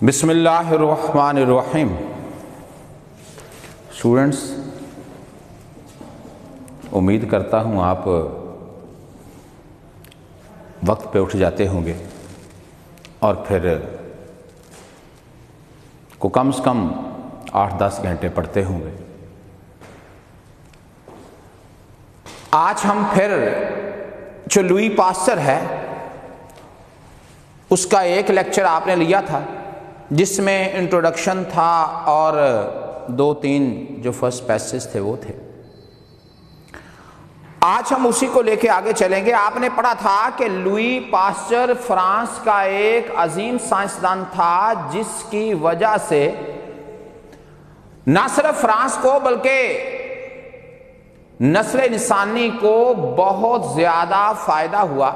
بسم اللہ الرحمن الرحیم۔ اسٹوڈنٹس، امید کرتا ہوں آپ وقت پہ اٹھ جاتے ہوں گے اور پھر کو کم سے کم 8-10 گھنٹے پڑھتے ہوں گے۔ آج ہم پھر جو لوئی پاسچر ہے اس کا ایک لیکچر آپ نے لیا تھا جس میں انٹروڈکشن تھا اور 2-3 جو فرسٹ پیسز تھے وہ تھے۔ آج ہم اسی کو لے کے آگے چلیں گے۔ آپ نے پڑھا تھا کہ لوئی پاسچر فرانس کا ایک عظیم سائنسدان تھا جس کی وجہ سے نہ صرف فرانس کو بلکہ نسل انسانی کو بہت زیادہ فائدہ ہوا،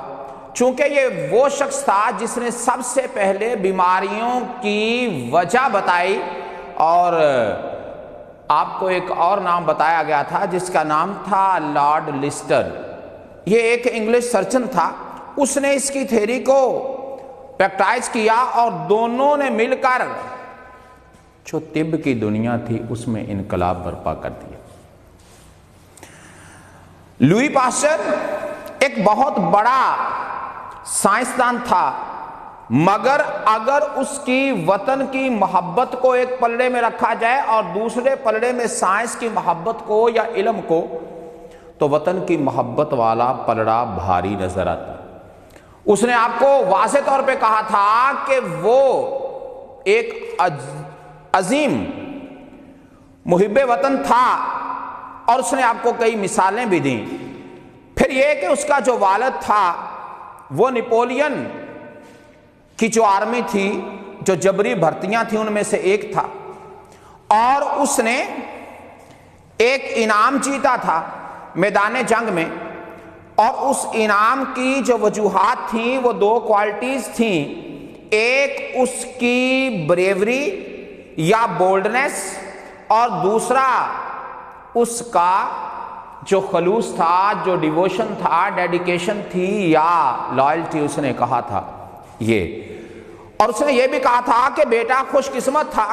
چونکہ یہ وہ شخص تھا جس نے سب سے پہلے بیماریوں کی وجہ بتائی، اور آپ کو ایک اور نام بتایا گیا تھا جس کا نام تھا لارڈ لسٹر۔ یہ ایک انگلش سرجن تھا، اس نے اس کی تھیوری کو پریکٹائز کیا اور دونوں نے مل کر جو طب کی دنیا تھی اس میں انقلاب برپا کر دیا۔ لوئی پاسچر ایک بہت بڑا سائنسدان تھا، مگر اگر اس کی وطن کی محبت کو ایک پلڑے میں رکھا جائے اور دوسرے پلڑے میں سائنس کی محبت کو یا علم کو، تو وطن کی محبت والا پلڑا بھاری نظر آتا۔ اس نے آپ کو واضح طور پہ کہا تھا کہ وہ ایک عظیم محب وطن تھا، اور اس نے آپ کو کئی مثالیں بھی دیں۔ پھر یہ کہ اس کا جو والد تھا وہ نپولین کی جو آرمی تھی، جو جبری بھرتیاں تھیں، ان میں سے ایک تھا، اور اس نے ایک انعام جیتا تھا میدان جنگ میں، اور اس انعام کی جو وجوہات تھیں وہ 2 کوالٹیز تھیں۔ ایک اس کی بریوری یا بولڈنس، اور دوسرا اس کا جو خلوص تھا، جو ڈیووشن تھا، ڈیڈیکیشن تھی یا لائلٹی، اس نے کہا تھا یہ۔ اور اس نے یہ بھی کہا تھا کہ بیٹا خوش قسمت تھا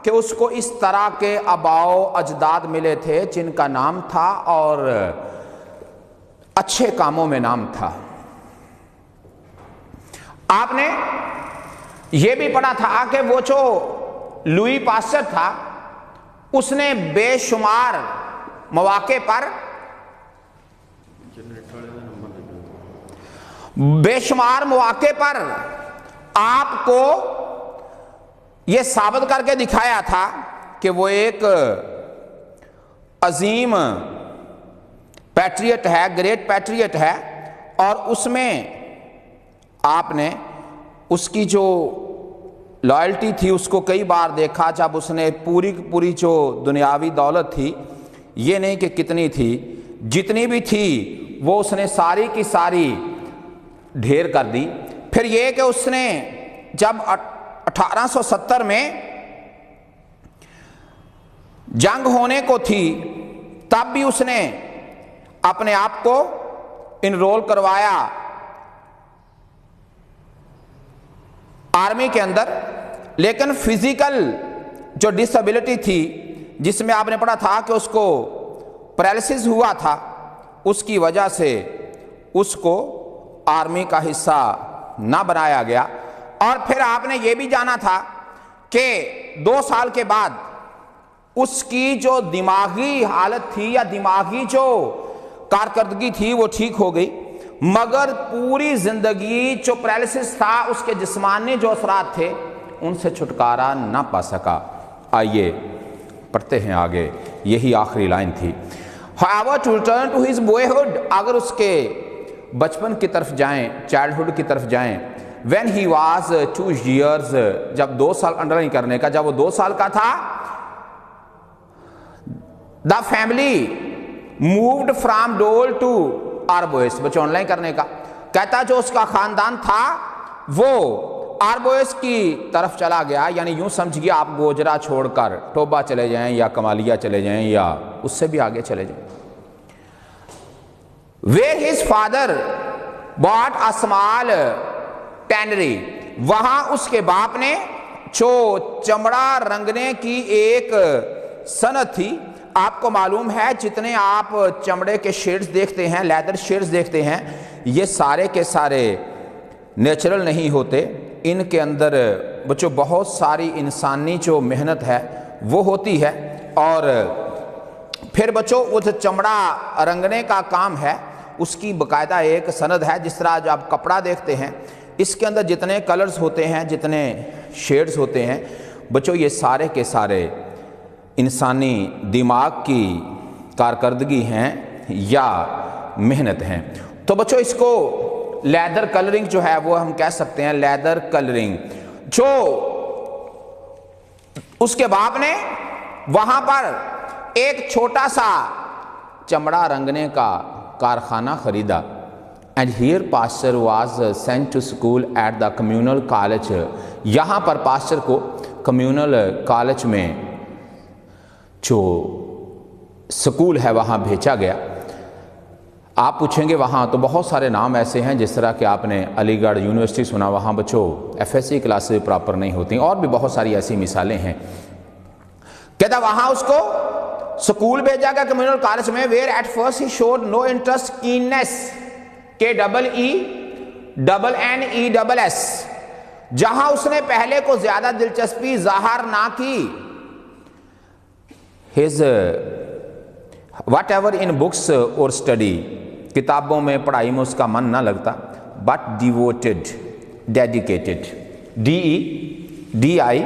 کہ اس کو اس طرح کے آباء و اجداد ملے تھے جن کا نام تھا اور اچھے کاموں میں نام تھا۔ آپ نے یہ بھی پڑھا تھا کہ وہ جو لوئی پاسچر تھا اس نے بے شمار مواقع پر آپ کو یہ ثابت کر کے دکھایا تھا کہ وہ ایک عظیم پیٹریٹ ہے، گریٹ پیٹریٹ ہے، اور اس میں آپ نے اس کی جو لائلٹی تھی اس کو کئی بار دیکھا جب اس نے پوری جو دنیاوی دولت تھی، یہ نہیں کہ کتنی تھی، جتنی بھی تھی وہ اس نے ساری کی ساری ڈھیر کر دی۔ پھر یہ کہ اس نے جب 1870 میں جنگ ہونے کو تھی تب بھی اس نے اپنے آپ کو انرول کروایا آرمی کے اندر، لیکن فزیکل جو ڈسیبلٹی تھی جس میں آپ نے پڑھا تھا کہ اس کو پیرالسس ہوا تھا، اس کی وجہ سے اس کو آرمی کا حصہ نہ بنایا گیا۔ اور پھر آپ نے یہ بھی جانا تھا کہ 2 سال کے بعد اس کی جو دماغی حالت تھی یا دماغی جو کارکردگی تھی وہ ٹھیک ہو گئی، مگر پوری زندگی جو پیرالسس تھا اس کے جسمانی جو اثرات تھے ان سے چھٹکارا نہ پا سکا۔ آئیے پڑھتے ہیں آگے، یہی آخری لائن تھی۔ However, to return to his boyhood، اگر اس کے بچپن کی طرف جائیں، چائلڈہڈ کی طرف جائیں، when he was 2 years، جب 2 سال انڈرلائن کرنے کا، جب وہ 2 سال کا تھا، the family moved from Dole to Arbois، بچے آن لائن کرنے کا کہتا جو اس کا خاندان تھا وہ آربوئس کی طرف چلا گیا، یعنی یوں سمجھئے آپ گوجرا چھوڑ کر ٹوبا چلے جائیں یا کمالیہ چلے جائیں یا اس سے بھی آگے چلے جائیں۔ where his father bought a small tannery، وہاں اس کے باپ نے جو چمڑا رنگنے کی ایک صنعت تھی. آپ کو معلوم ہے جتنے آپ چمڑے کے شیڈز دیکھتے ہیں, لیدر شیڈز دیکھتے ہیں, یہ سارے کے سارے نیچرل نہیں ہوتے. ان کے اندر بچوں بہت ساری انسانی جو محنت ہے وہ ہوتی ہے. اور پھر بچوں وہ جو چمڑا رنگنے کا کام ہے اس کی باقاعدہ ایک سند ہے. جس طرح جو آپ کپڑا دیکھتے ہیں اس کے اندر جتنے کلرز ہوتے ہیں, جتنے شیڈز ہوتے ہیں بچوں, یہ سارے کے سارے انسانی دماغ کی کارکردگی ہیں یا محنت ہیں. تو بچوں اس کو لیدر کلرنگ جو ہے وہ ہم کہہ سکتے ہیں لیدر کلرنگ. جو اس کے باپ نے وہاں پر ایک چھوٹا سا چمڑا رنگنے کا کارخانہ خریدا. And here Pasteur was sent to school at the communal college. یہاں پر پاسٹر کو کمیونل کالج میں جو سکول ہے وہاں بھیجا گیا. آپ پوچھیں گے وہاں تو بہت سارے نام ایسے ہیں, جس طرح کہ آپ نے علی گڑھ یونیورسٹی سنا, وہاں بچوں F S C classes proper نہیں ہوتی, اور بھی بہت ساری ایسی مثالیں ہیں. کہتا وہاں اس کو سکول بھیجا گیا کمیونل کالج میں, where at first he showed no interest keenness, KEENNESS, جہاں اس نے پہلے کو زیادہ دلچسپی ظاہر نہ کی. his whatever in books or study, کتابوں میں پڑھائی میں اس کا من نہ لگتا, but devoted, dedicated, DEDICATED,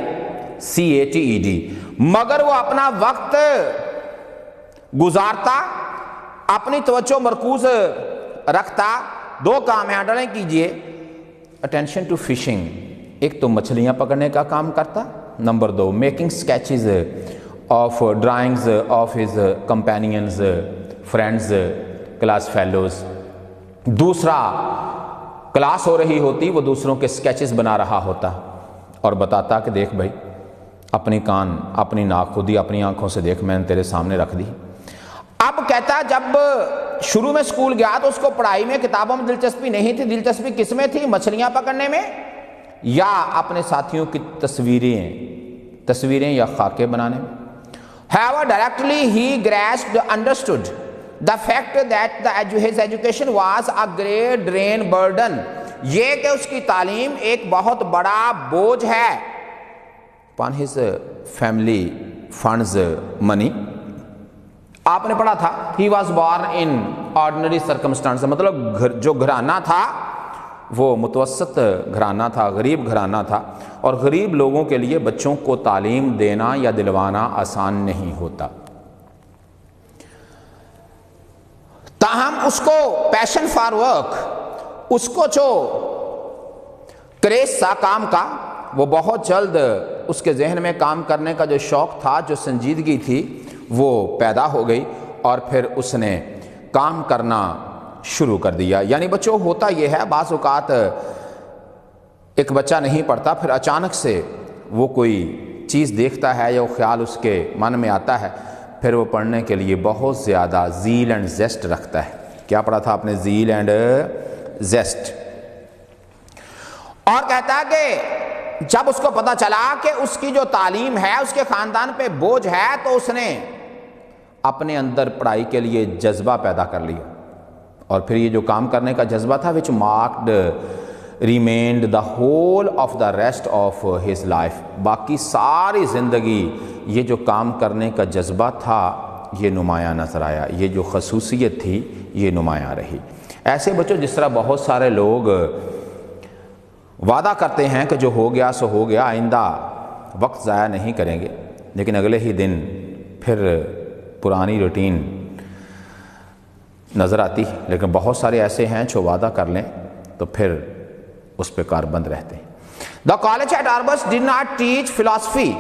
مگر وہ اپنا وقت گزارتا, اپنی توجہ مرکوز رکھتا. دو کام ہیں, انڈرلائن کیجئے, اٹینشن ٹو فشنگ, ایک تو مچھلیاں پکڑنے کا کام کرتا, نمبر دو making sketches of drawings of his companions, friends, class fellows. دوسرا کلاس ہو رہی ہوتی, وہ دوسروں کے اسکیچز بنا رہا ہوتا اور بتاتا کہ دیکھ بھائی اپنی کان اپنی ناک خود ہی اپنی آنکھوں سے دیکھ, میں نے تیرے سامنے رکھ دی. اب کہتا جب شروع میں اسکول گیا تو اس کو پڑھائی میں کتابوں میں دلچسپی نہیں تھی. دلچسپی کس میں تھی؟ مچھلیاں پکڑنے میں یا اپنے ساتھیوں کی تصویریں یا خاکے بنانے میں. However, directly he grasped, understood the fact that his education was a great drain burden. یہ کہ اس کی تعلیم ایک بہت بڑا بوجھ ہے upon his family funds money. آپ نے پڑھا تھا he was born in ordinary circumstances, مطلب جو گھرانہ تھا وہ متوسط گھرانہ تھا, غریب گھرانہ تھا, اور غریب لوگوں کے لیے بچوں کو تعلیم دینا یا دلوانا آسان نہیں ہوتا. تاہم اس کو پیشن فار ورک, اس کو جو کریز تھا کام کا, وہ بہت جلد اس کے ذہن میں کام کرنے کا جو شوق تھا, جو سنجیدگی تھی وہ پیدا ہو گئی, اور پھر اس نے کام کرنا شروع کر دیا. یعنی بچوں ہوتا یہ ہے, بعض اوقات ایک بچہ نہیں پڑھتا, پھر اچانک سے وہ کوئی چیز دیکھتا ہے یا وہ خیال اس کے من میں آتا ہے, پھر وہ پڑھنے کے لیے بہت زیادہ زیل اینڈ زیسٹ رکھتا ہے. کیا پڑھا تھا آپ نے؟ زیل اینڈ زیسٹ. اور کہتا ہے کہ جب اس کو پتا چلا کہ اس کی جو تعلیم ہے اس کے خاندان پہ بوجھ ہے, تو اس نے اپنے اندر پڑھائی کے لیے جذبہ پیدا کر لیا, اور پھر یہ جو کام کرنے کا جذبہ تھا which marked remained the whole of the rest of his life, باقی ساری زندگی یہ جو کام کرنے کا جذبہ تھا یہ نمایاں نظر آیا, یہ جو خصوصیت تھی یہ نمایاں رہی. ایسے بچوں جس طرح بہت سارے لوگ وعدہ کرتے ہیں کہ جو ہو گیا سو ہو گیا, آئندہ وقت ضائع نہیں کریں گے, لیکن اگلے ہی دن پھر پرانی روٹین نظر آتی. لیکن بہت سارے ایسے ہیں جو وعدہ کر لیں تو پھر اس پہ کاربند رہتے ہیں. The college at Arbus did not teach philosophy.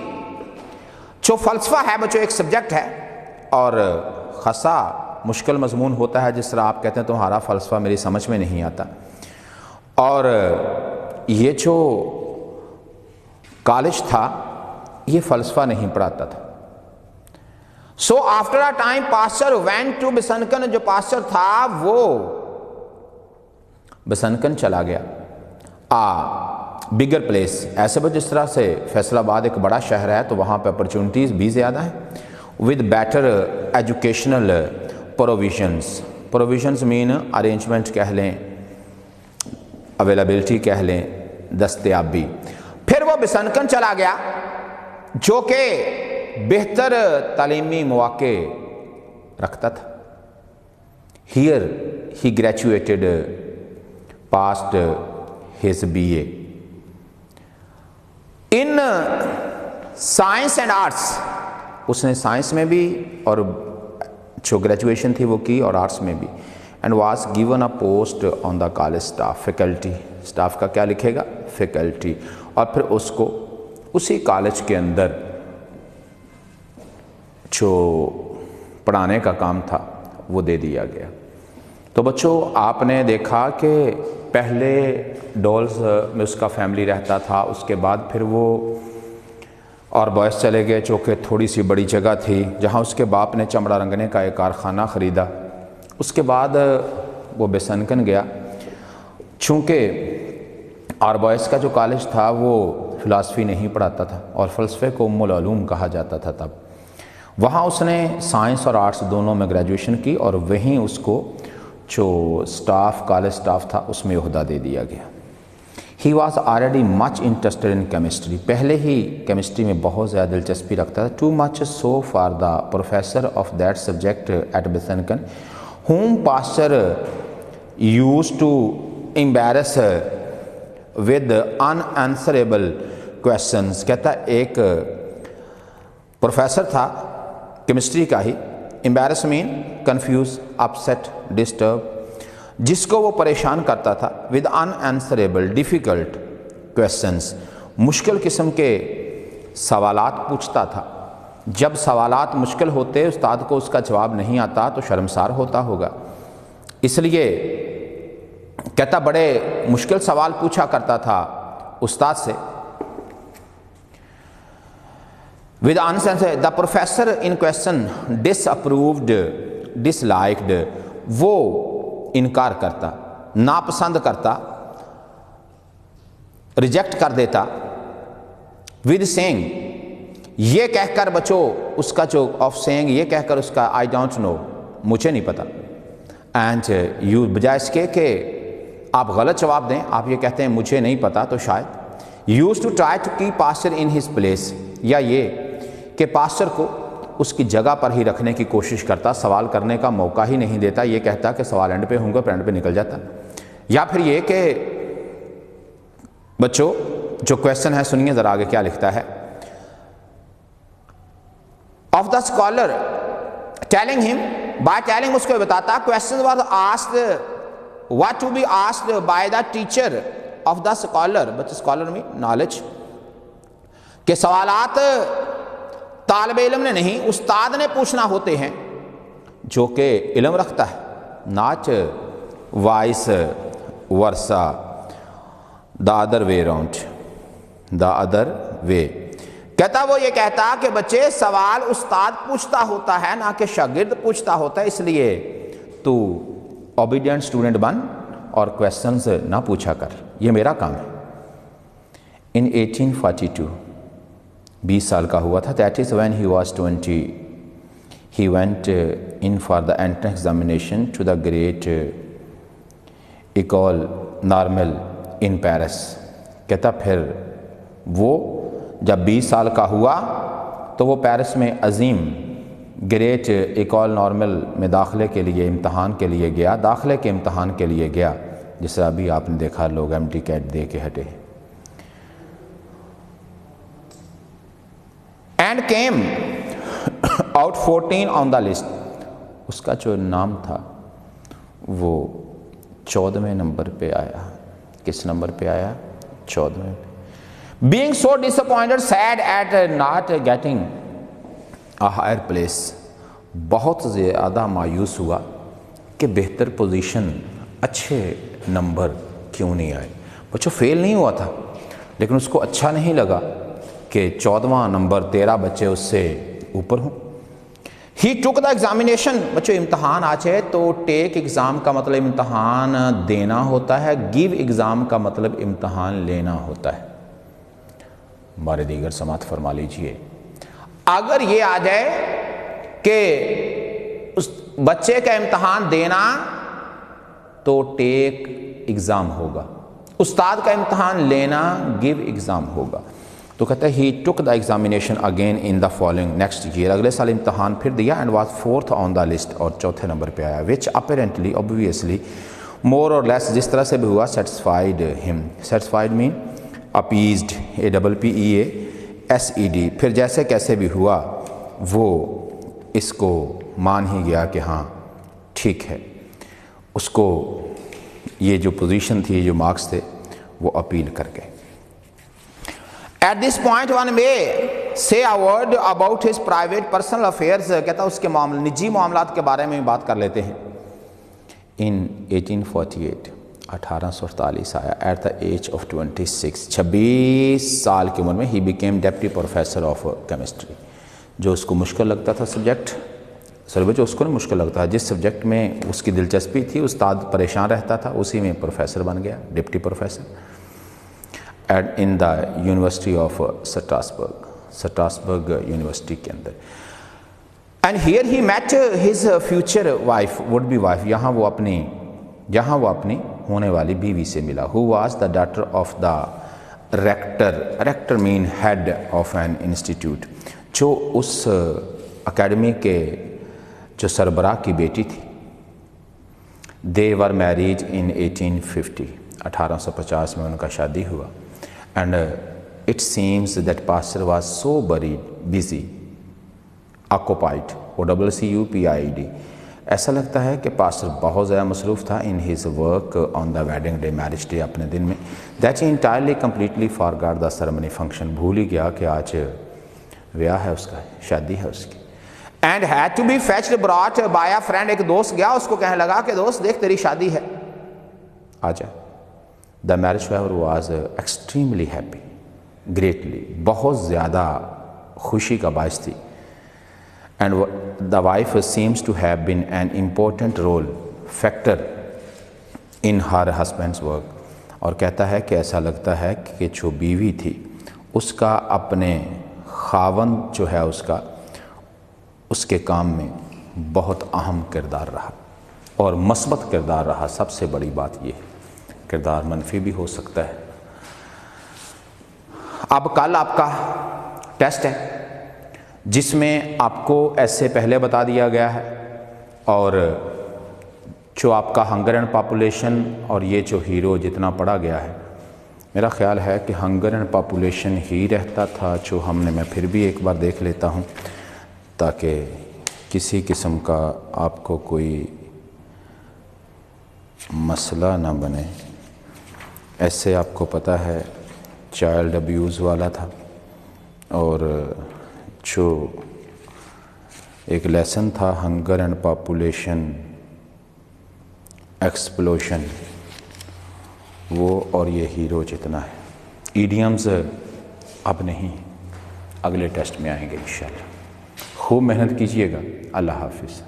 جو فلسفہ ہے بچوں ایک سبجیکٹ ہے اور خاصا مشکل مضمون ہوتا ہے, جس طرح آپ کہتے ہیں تمہارا فلسفہ میری سمجھ میں نہیں آتا. اور یہ جو کالج تھا یہ فلسفہ نہیں پڑھاتا تھا. So after a time pastor went to Bisankan, جو پاسٹر تھا وہ بسنکن چلا گیا. بگر پلیس، ایسے بس جس طرح سے فیصل آباد ایک بڑا شہر ہے تو وہاں پہ اپرچونٹیز بھی زیادہ ہیں، with better educational provisions mean arrangement کہہ لیں، اویلیبلٹی کہہ لیں، دستیابی۔ پھر وہ بسنکن چلا گیا جو کہ بہتر تعلیمی مواقع رکھتا تھا۔ Here he graduated, passed his BA in science and arts, اس نے سائنس میں بھی اور جو گریجویشن تھی وہ کی، اور آرٹس میں بھی، and was given a post on the college staff, faculty, staff کا کیا لکھے گا؟ فیکلٹی، اور پھر اس کو اسی کالج کے اندر جو پڑھانے کا کام تھا وہ دے دیا گیا۔ تو بچوں آپ نے دیکھا کہ پہلے ڈولز میں اس کا فیملی رہتا تھا، اس کے بعد پھر وہ اور بوائس چلے گئے جو کہ تھوڑی سی بڑی جگہ تھی جہاں اس کے باپ نے چمڑا رنگنے کا ایک کارخانہ خریدا۔ اس کے بعد وہ بیسنکن گیا، چونکہ آر بوائس کا جو کالج تھا وہ فلاسفی نہیں پڑھاتا تھا اور فلسفے کو ام العلوم کہا جاتا تھا تب، وہاں اس نے سائنس اور آرٹس دونوں میں گریجویشن کی، اور وہیں اس کو جو اسٹاف، کالج اسٹاف تھا اس میں عہدہ دے دیا گیا۔ He was already much interested in chemistry, پہلے ہی کیمسٹری میں بہت زیادہ دلچسپی رکھتا تھا، too much so far the professor of that subject at Besançon whom pastor used to embarrass with unanswerable questions۔ کہتا ایک پروفیسر تھا کیمسٹری کا ہی، embarrass mean confuse، upset، disturb، جس کو وہ پریشان کرتا تھا with unanswerable difficult questions، مشکل قسم کے سوالات پوچھتا تھا۔ جب سوالات مشکل ہوتے استاد کو اس کا جواب نہیں آتا تو شرمسار ہوتا ہوگا، اس لیے کہتا بڑے مشکل سوال پوچھا کرتا تھا استاد سے۔ with answer the professor in question disapproved، disliked، وہ انکار کرتا، ناپسند کرتا، ریجیکٹ کر دیتا، with saying، یہ کہہ کر بچو اس کا جو آف سینگ، یہ کہہ کر اس کا آئی ڈونٹ نو، مجھے نہیں پتا، اینڈ یو، بجائے اس کے کہ آپ غلط جواب دیں آپ یہ کہتے ہیں مجھے نہیں پتا، تو شاید use to try to keep Pasteur in his place, یا یہ کہ پاسٹر کو اس کی جگہ پر ہی رکھنے کی کوشش کرتا، سوال کرنے کا موقع ہی نہیں دیتا، یہ کہتا کہ سوال اینڈ پہ ہوں گے، پھر اینڈ پہ نکل جاتا، یا پھر یہ کہ بچوں جو کویشچن ہے سنیے ذرا آگے کیا لکھتا ہے۔ of the scholar telling him، by telling اس کو بتاتا question was asked what to be asked by the teacher of the scholar، but scholar میں knowledge، کہ سوالات طالب علم نے نہیں استاد نے پوچھنا ہوتے ہیں جو کہ علم رکھتا ہے، not vice versa، the other way around، the other way۔ کہتا وہ یہ کہتا کہ بچے سوال استاد پوچھتا ہوتا ہے نہ کہ شاگرد پوچھتا ہوتا ہے، اس لیے تو اوبیڈینٹ اسٹوڈنٹ بن اور کویشچنز نہ پوچھا کر، یہ میرا کام ہے۔ ان 1842 20 سال کا ہوا تھا، that is when he was 20، he went in for the entrance examination to the great Ecole Normale in Paris. کہتا پھر وہ جب 20 سال کا ہوا تو وہ پیرس میں عظیم گریٹ ایکول نارمل میں داخلے کے لیے امتحان کے لیے گیا، داخلے کے امتحان کے لیے گیا، جس طرح ابھی آپ نے دیکھا لوگ MD کیٹ دے کے ہٹے۔ And came out 14 on the list, اس کا جو نام تھا وہ 14ویں نمبر پہ آیا۔ کس نمبر پہ آیا؟ 14ویں۔ being so disappointed sad at not getting a higher place، بہت زیادہ مایوس ہوا کہ بہتر پوزیشن، اچھے نمبر کیوں نہیں آئے۔ بچوں فیل نہیں ہوا تھا لیکن اس کو اچھا نہیں لگا کہ 14واں نمبر 13 بچے اس سے اوپر ہوں۔ ہی ٹک دا ایگزامینیشن، بچوں امتحان آج ہے تو ٹیک ایگزام کا مطلب امتحان دینا ہوتا ہے، گیو ایگزام کا مطلب امتحان لینا ہوتا ہے۔ ہمارے دیگر سماعت فرما لیجئے، اگر یہ آ جائے کہ اس بچے کا امتحان دینا تو ٹیک ایگزام ہوگا، استاد کا امتحان لینا گیو ایگزام ہوگا۔ تو کہتا ہے he took the examination again in the following next year, اگلے سال امتحان پھر دیا، and was fourth on the list, اور چوتھے نمبر پہ آیا، وچ اپیرنٹلی obviously مور اور لیس جس طرح سے بھی ہوا سیٹسفائیڈ ہم، سیٹسفائیڈ مین اپیزڈ، APPEASED، پھر جیسے کیسے بھی ہوا وہ اس کو مان ہی گیا کہ ہاں ٹھیک ہے، اس کو یہ جو پوزیشن تھی، جو مارکس تھے وہ اپیل کر گئے۔ At this point one may say a word about his private personal affairs، کہتا اس کے نجی معاملات کے بارے میں بات کر لیتے ہیں۔ In 1848 1848 آیا، ایٹ دا ایج آف 26 سال کی عمر میں he became deputy professor of chemistry. جو اس کو مشکل لگتا تھا سبجیکٹ، جو اس کو نہیں مشکل لگتا ہے، جس سبجیکٹ میں اس کی دلچسپی تھی، استاد پریشان رہتا تھا، اسی میں پروفیسر بن گیا، deputy professor in the university of Strasbourg university کے اندر۔ And here he met his future wife, would be wife, یہاں وہ اپنی ہونے والی بیوی سے ملا، who was the daughter of the rector main head of an institute, جو اس اکیڈمی کے جو سربراہ کی بیٹی تھی۔ دے ور میریج ان 1850، 1850 میں ان کا شادی ہوا۔ And it seems that pastor was so very busy occupied, OCCUPIED، ایسا لگتا ہے کہ پاسٹر بہت زیادہ مصروف تھا in his work on the wedding day, marriage day, اپنے دن میں، that he entirely completely forgot the ceremony function, بھول ہی گیا کہ آج بیاہ ہے اس کا، شادی ہے اس کی۔ And had to be fetched brought by a friend, ایک دوست گیا اس کو کہنے لگا کہ دوست دیکھ تیری شادی ہے، آ جا۔ The marriage fever was extremely happy, greatly, بہت زیادہ خوشی کا باعث تھی۔ And the wife seems to have been an important role factor in her husband's work, اور کہتا ہے کہ ایسا لگتا ہے کہ جو بیوی تھی اس کا اپنے خاوند جو ہے اس کے کام میں بہت اہم کردار رہا اور مثبت کردار رہا۔ سب سے بڑی بات یہ ہے، کردار منفی بھی ہو سکتا ہے۔ اب کل آپ کا ٹیسٹ ہے جس میں آپ کو ایسے پہلے بتا دیا گیا ہے، اور جو آپ کا ہنگر اینڈ پاپولیشن اور یہ جو ہیرو جتنا پڑھا گیا ہے، میرا خیال ہے کہ ہنگر اینڈ پاپولیشن ہی رہتا تھا جو ہم نے، میں پھر بھی ایک بار دیکھ لیتا ہوں تاکہ کسی قسم کا آپ کو کوئی مسئلہ نہ بنے۔ ایسے آپ کو پتہ ہے چائلڈ ابیوز والا تھا، اور جو ایک لیسن تھا ہنگر اینڈ پاپولیشن ایکسپلوشن، وہ اور یہ ہیرو جتنا ہے۔ ایڈیمز اب نہیں، اگلے ٹیسٹ میں آئیں گے انشاءاللہ۔ خوب محنت کیجئے گا۔ اللہ حافظ۔